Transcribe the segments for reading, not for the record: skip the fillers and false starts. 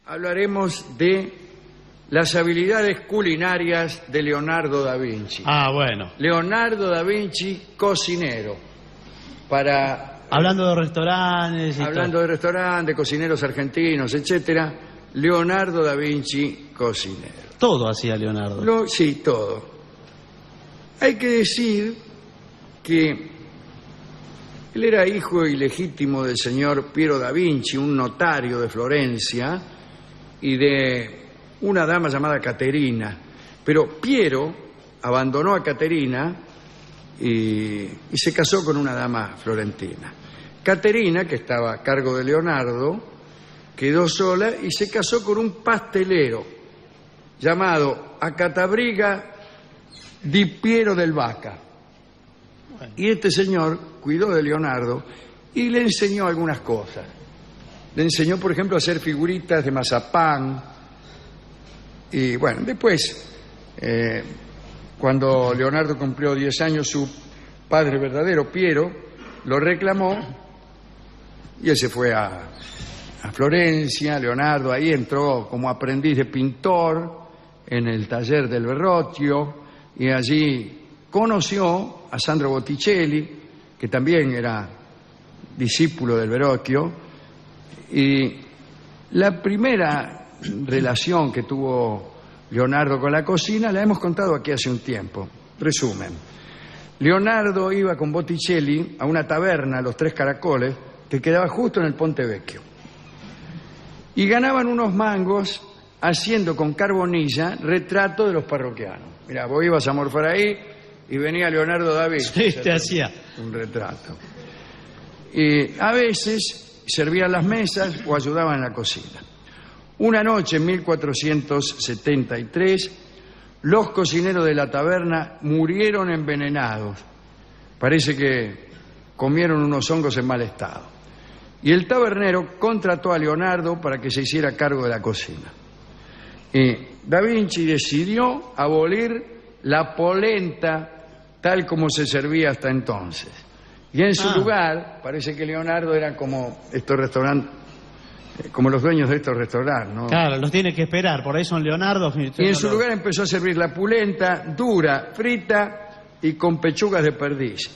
hablaremos de las habilidades culinarias de Leonardo da Vinci. Ah, bueno. Leonardo da Vinci, cocinero. Hablando de restaurantes. Hablando de restaurantes, cocineros argentinos, etcétera. Leonardo da Vinci, cocinero. Todo hacía Leonardo. Sí, todo. Hay que decir que él era hijo ilegítimo del señor Piero da Vinci, un notario de Florencia, y de una dama llamada Caterina. Pero Piero abandonó a Caterina y se casó con una dama florentina. Caterina, que estaba a cargo de Leonardo, quedó sola y se casó con un pastelero llamado Acatabriga di Piero del Vaca. Bueno. Y este señor cuidó de Leonardo y le enseñó algunas cosas. Le enseñó, por ejemplo, a hacer figuritas de mazapán. Y bueno, después, cuando Leonardo cumplió 10 años, su padre verdadero, Piero, lo reclamó y él se fue a Florencia. Leonardo ahí entró como aprendiz de pintor en el taller del Verrocchio y allí conoció a Sandro Botticelli, que también era discípulo del Verrocchio. Y la primera relación que tuvo Leonardo con la cocina la hemos contado aquí hace un tiempo. Resumen: Leonardo iba con Botticelli a una taberna, Los Tres Caracoles, que quedaba justo en el Ponte Vecchio, y ganaban unos mangos haciendo con carbonilla retrato de los parroquianos. Mirá, vos ibas a morfar ahí y venía Leonardo da Vinci. Sí, te hacía un retrato. Y a veces servían las mesas o ayudaban en la cocina. Una noche en 1473, los cocineros de la taberna murieron envenenados. Parece que comieron unos hongos en mal estado. Y el tabernero contrató a Leonardo para que se hiciera cargo de la cocina. Y Da Vinci decidió abolir la polenta tal como se servía hasta entonces. Y en su lugar, parece que Leonardo era como estos restaurantes, como los dueños de estos restaurantes, ¿no? Claro, los tiene que esperar, por ahí son Leonardo. Y en su lugar empezó a servir la polenta dura, frita y con pechugas de perdiz.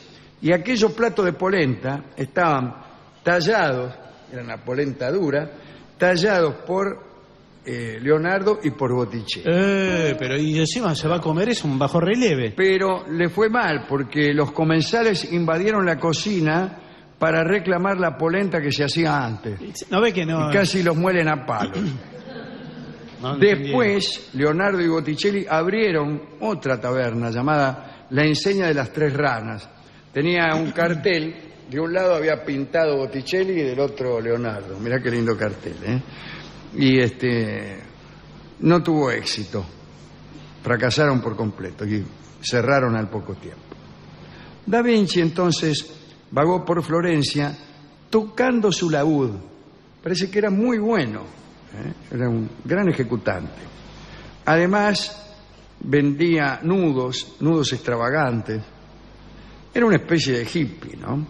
Y aquellos platos de polenta estaban tallados, era una polenta dura, tallados por Leonardo y por Botticelli. Pero y encima se va a comer eso, un bajo relieve. Pero le fue mal porque los comensales invadieron la cocina para reclamar la polenta que se hacía antes. ¿No ve que no? Y casi los muelen a palos. No Después, Leonardo y Botticelli abrieron otra taberna llamada La Enseña de las Tres Ranas. Tenía un cartel, de un lado había pintado Botticelli y del otro Leonardo. Mirá qué lindo cartel, ¿eh? Y no tuvo éxito. Fracasaron por completo y cerraron al poco tiempo. Da Vinci entonces vagó por Florencia tocando su laúd. Parece que era muy bueno, era un gran ejecutante. Además vendía nudos extravagantes. Era una especie de hippie, ¿no?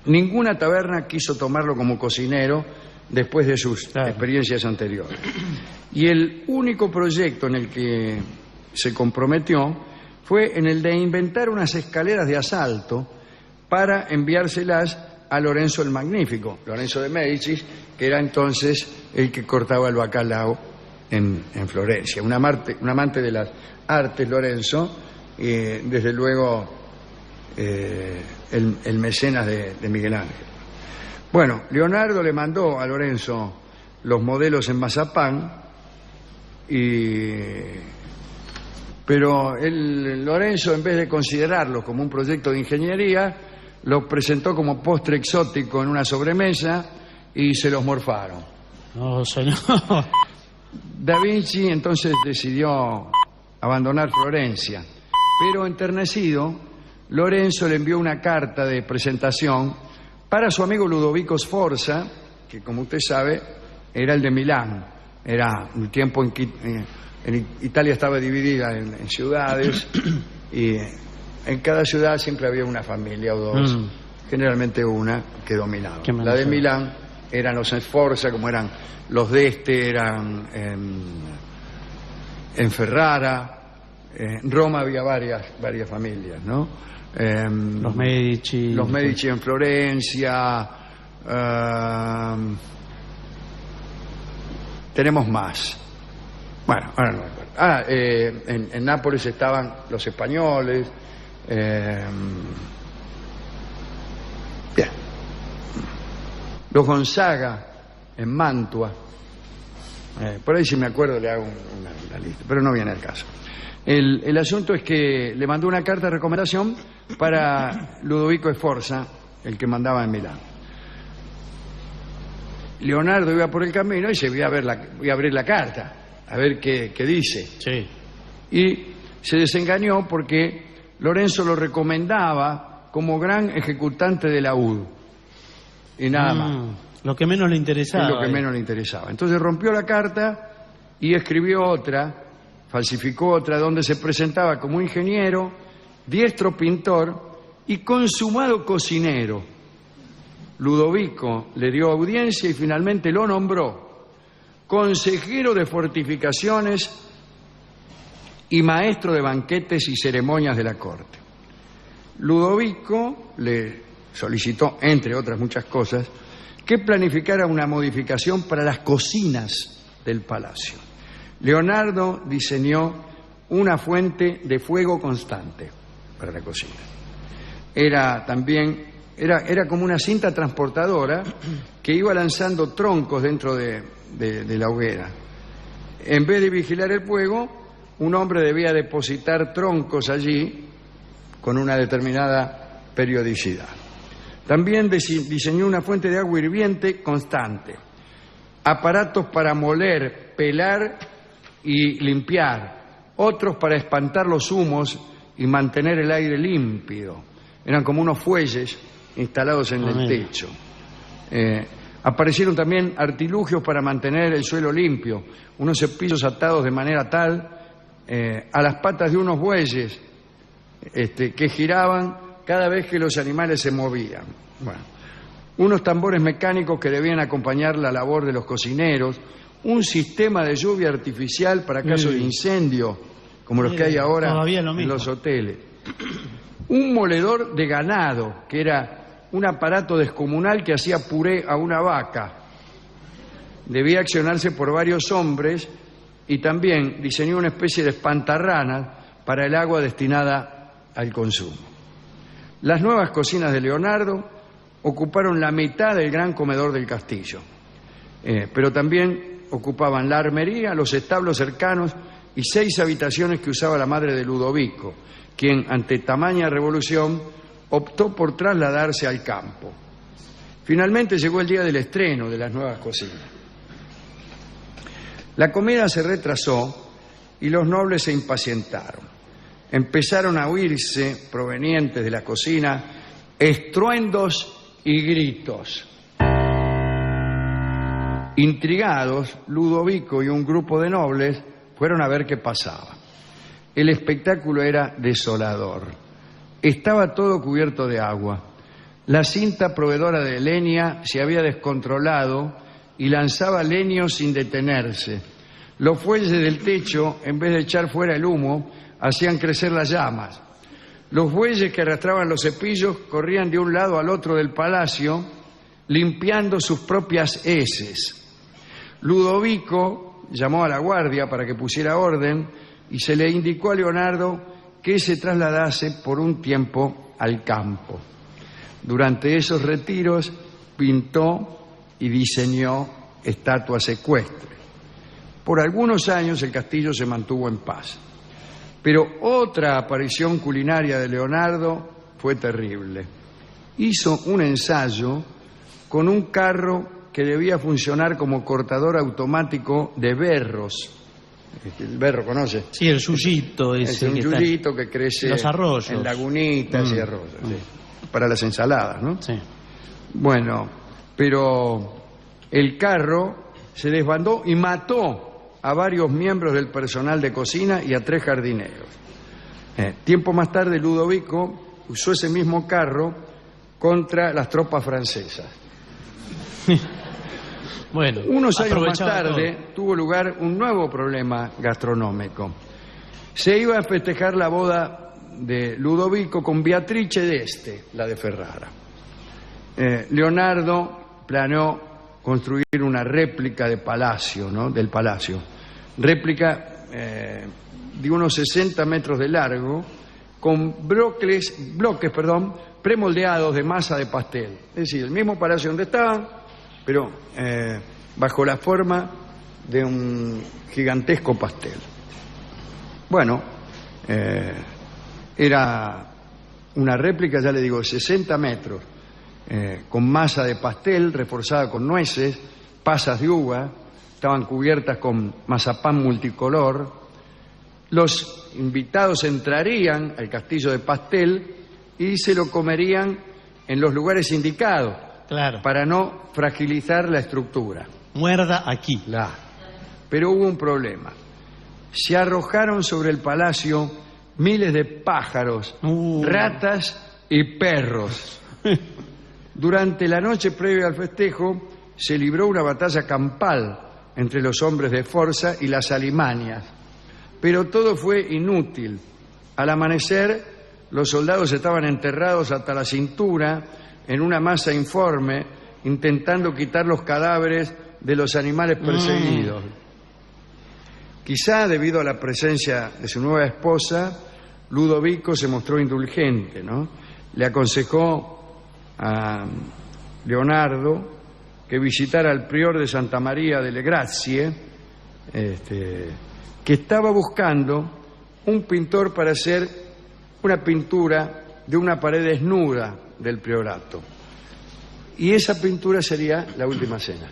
Ninguna taberna quiso tomarlo como cocinero después de sus experiencias anteriores. Y el único proyecto en el que se comprometió fue en el de inventar unas escaleras de asalto para enviárselas a Lorenzo el Magnífico, Lorenzo de Médicis, que era entonces el que cortaba el bacalao en Florencia. Un amante de las artes, Lorenzo, y desde luego el mecenas de Miguel Ángel. Bueno, Leonardo le mandó a Lorenzo los modelos en mazapán, pero Lorenzo, en vez de considerarlos como un proyecto de ingeniería, los presentó como postre exótico en una sobremesa y se los morfaron. No, señor. Da Vinci entonces decidió abandonar Florencia, pero enternecido, Lorenzo le envió una carta de presentación para su amigo Ludovico Sforza, que como usted sabe era el de Milán. Era un tiempo en que Italia estaba dividida en ciudades y en cada ciudad siempre había una familia o dos, generalmente una, que dominaba. La de Milán eran los Sforza, como eran los D'Este, eran en Ferrara. En Roma había varias familias, ¿no? Los Medici. Los Medici en Florencia. Tenemos más. Bueno, ahora no me acuerdo. En Nápoles estaban los españoles. Bien. Los Gonzaga en Mantua. Por ahí, si me acuerdo, le hago una lista, pero no viene al caso. El asunto es que le mandó una carta de recomendación para Ludovico Sforza, el que mandaba en Milán. Leonardo iba por el camino y se iba a abrir la carta, a ver qué dice. Sí. Y se desengañó porque Lorenzo lo recomendaba como gran ejecutante de la UD. Y nada más. Lo que menos le interesaba. Es lo que menos le interesaba. Entonces rompió la carta y escribió otra, falsificó otra, donde se presentaba como ingeniero, diestro pintor y consumado cocinero. Ludovico le dio audiencia y finalmente lo nombró consejero de fortificaciones y maestro de banquetes y ceremonias de la corte. Ludovico le solicitó, entre otras muchas cosas, que planificara una modificación para las cocinas del palacio. Leonardo diseñó una fuente de fuego constante para la cocina. Era como una cinta transportadora que iba lanzando troncos dentro de la hoguera. En vez de vigilar el fuego, un hombre debía depositar troncos allí con una determinada periodicidad. También diseñó una fuente de agua hirviente constante, aparatos para moler, pelar y limpiar, otros para espantar los humos y mantener el aire límpido. Eran como unos fuelles instalados en el techo. Aparecieron también artilugios para mantener el suelo limpio, unos cepillos atados de manera tal a las patas de unos bueyes que giraban cada vez que los animales se movían. Bueno, unos tambores mecánicos que debían acompañar la labor de los cocineros, un sistema de lluvia artificial para casos de incendio, como los que hay ahora en los hoteles, un moledor de ganado, que era un aparato descomunal que hacía puré a una vaca. Debía accionarse por varios hombres y también diseñó una especie de espantarranas para el agua destinada al consumo. Las nuevas cocinas de Leonardo ocuparon la mitad del gran comedor del castillo, pero también ocupaban la armería, los establos cercanos y 6 habitaciones que usaba la madre de Ludovico, quien, ante tamaña revolución, optó por trasladarse al campo. Finalmente llegó el día del estreno de las nuevas cocinas. La comida se retrasó y los nobles se impacientaron. Empezaron a oírse, provenientes de la cocina, estruendos y gritos. Intrigados, Ludovico y un grupo de nobles fueron a ver qué pasaba. El espectáculo era desolador. Estaba todo cubierto de agua. La cinta proveedora de leña se había descontrolado y lanzaba leño sin detenerse. Los fuelles del techo, en vez de echar fuera el humo, hacían crecer las llamas. Los bueyes que arrastraban los cepillos corrían de un lado al otro del palacio, limpiando sus propias heces. Ludovico llamó a la guardia para que pusiera orden y se le indicó a Leonardo que se trasladase por un tiempo al campo. Durante esos retiros pintó y diseñó estatuas ecuestres. Por algunos años el castillo se mantuvo en paz. Pero otra aparición culinaria de Leonardo fue terrible. Hizo un ensayo con un carro que debía funcionar como cortador automático de berros. El berro, ¿conoce? Sí, el yuyito. Es un yuyito que crece los arroyos, en lagunitas y arroyos. Sí. Para las ensaladas, ¿no? Sí. Bueno, pero el carro se desbandó y mató a varios miembros del personal de cocina y a 3 jardineros. Tiempo más tarde, Ludovico usó ese mismo carro contra las tropas francesas. Bueno, Unos años más aprovechaba tarde todo. tuvo lugar un nuevo problema gastronómico. Se iba a festejar la boda de Ludovico con Beatrice d'Este, la de Ferrara. Leonardo planeó construir una réplica de palacio, ¿no? Del palacio. Réplica de unos 60 metros de largo, con bloques, premoldeados de masa de pastel. Es decir, el mismo palacio donde estaban, pero bajo la forma de un gigantesco pastel. Bueno, era una réplica, ya le digo, de 60 metros, con masa de pastel reforzada con nueces, pasas de uva, estaban cubiertas con mazapán multicolor. Los invitados entrarían al castillo de pastel y se lo comerían en los lugares indicados, Claro. para no fragilizar la estructura. Muerda aquí. Pero hubo un problema. Se arrojaron sobre el palacio miles de pájaros, ratas y perros. Durante la noche previa al festejo se libró una batalla campal entre los hombres de Forza y las alimañas. Pero todo fue inútil. Al amanecer, los soldados estaban enterrados hasta la cintura en una masa informe, intentando quitar los cadáveres de los animales perseguidos. Quizá debido a la presencia de su nueva esposa, Ludovico se mostró indulgente, ¿no? Le aconsejó a Leonardo que visitara al prior de Santa María delle Grazie, que estaba buscando un pintor para hacer una pintura de una pared desnuda del priorato. Y esa pintura sería La Última Cena.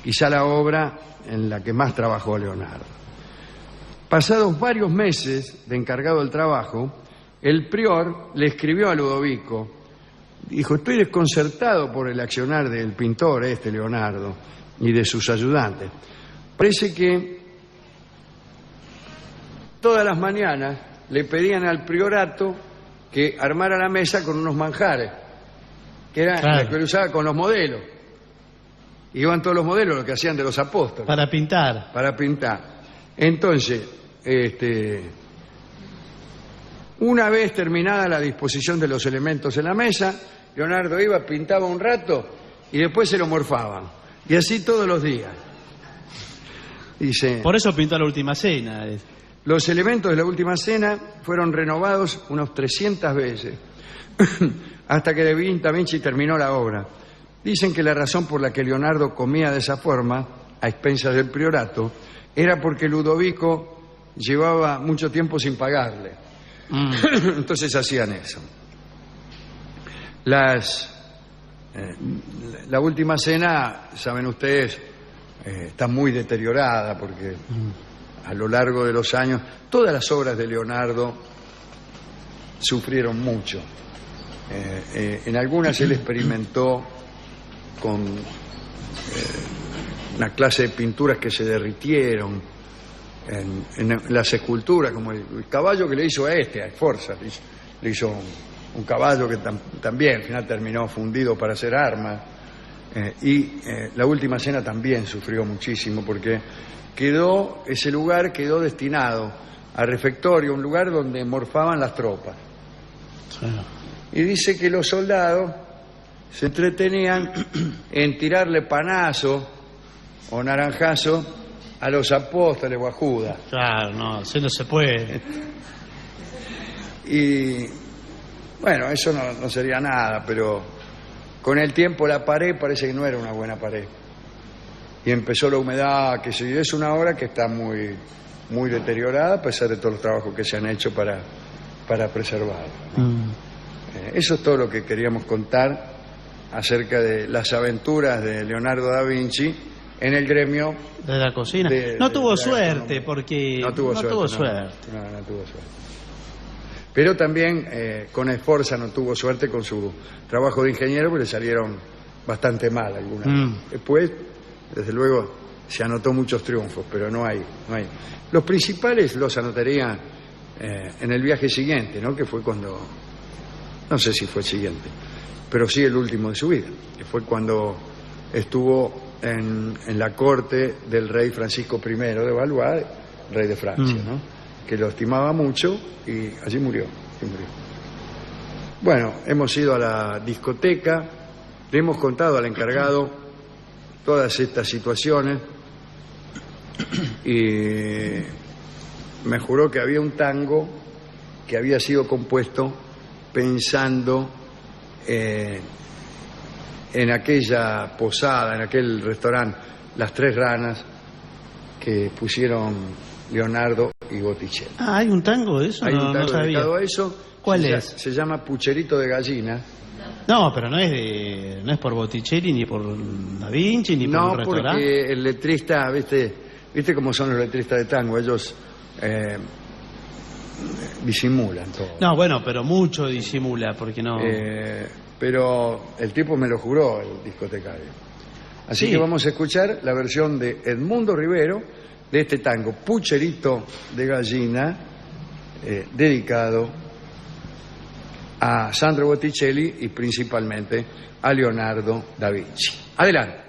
Quizá la obra en la que más trabajó Leonardo. Pasados varios meses de encargado del trabajo, el prior le escribió a Ludovico. Dijo: estoy desconcertado por el accionar del pintor Leonardo y de sus ayudantes. Parece que todas las mañanas le pedían al priorato que armara la mesa con unos manjares, que era la que él usaba con los modelos. Iban todos los modelos, lo que hacían de los apóstoles. Para pintar. Para pintar. Entonces, una vez terminada la disposición de los elementos en la mesa, Leonardo iba, pintaba un rato y después se lo morfaban. Y así todos los días. Dice, Por eso pintó La Última Cena. los elementos de La Última Cena fueron renovados unos 300 veces, hasta que Da Vinci terminó la obra. Dicen que la razón por la que Leonardo comía de esa forma, a expensas del priorato, era porque Ludovico llevaba mucho tiempo sin pagarle. Entonces hacían eso. La Última Cena, saben ustedes, está muy deteriorada porque a lo largo de los años todas las obras de Leonardo sufrieron mucho. En algunas él experimentó con una clase de pinturas que se derritieron en las esculturas, como el caballo que le hizo a Forza, le hizo un caballo que también al final terminó fundido para hacer armas, y La Última Cena también sufrió muchísimo porque ese lugar quedó destinado a refectorio, un lugar donde morfaban las tropas. Sí. Y dice que los soldados se entretenían en tirarle panazo o naranjazo a los apóstoles o a Judas. Claro, no, así no se puede. Y bueno, eso no sería nada, pero con el tiempo la pared parece que no era una buena pared. Y empezó la humedad, que es una obra que está muy, muy deteriorada, a pesar de todos los trabajos que se han hecho para preservarla. Eso es todo lo que queríamos contar acerca de las aventuras de Leonardo da Vinci en el gremio de la cocina. No tuvo suerte, porque no tuvo suerte. Pero también con Sforza no tuvo suerte con su trabajo de ingeniero, porque le salieron bastante mal algunas. Después, desde luego, se anotó muchos triunfos, pero no hay. Los principales los anotaría en el viaje siguiente, ¿no? Que fue cuando, no sé si fue el siguiente, pero sí el último de su vida, que fue cuando estuvo en la corte del rey Francisco I de Valois, rey de Francia, ¿no? Que lo estimaba mucho y allí murió. Bueno, hemos ido a la discoteca, le hemos contado al encargado todas estas situaciones y me juró que había un tango que había sido compuesto pensando en aquella posada, en aquel restaurante, Las Tres Ranas, que pusieron Leonardo y Botticelli. Ah, ¿hay un tango de eso? Hay No, un tango no sabía. dedicado a eso. ¿Cuál es? Se llama Pucherito de Gallina. No, pero no es por Botticelli, ni por Da Vinci, ni por No, un restaurante. porque el letrista, ¿viste cómo son los letristas de tango? Ellos disimulan todo. No, bueno, pero mucho disimula, porque no... Pero el tipo me lo juró, el discotecario. Así Sí. que vamos a escuchar la versión de Edmundo Rivero de este tango, Pucherito de Gallina, dedicado a Sandro Botticelli y principalmente a Leonardo da Vinci. Adelante.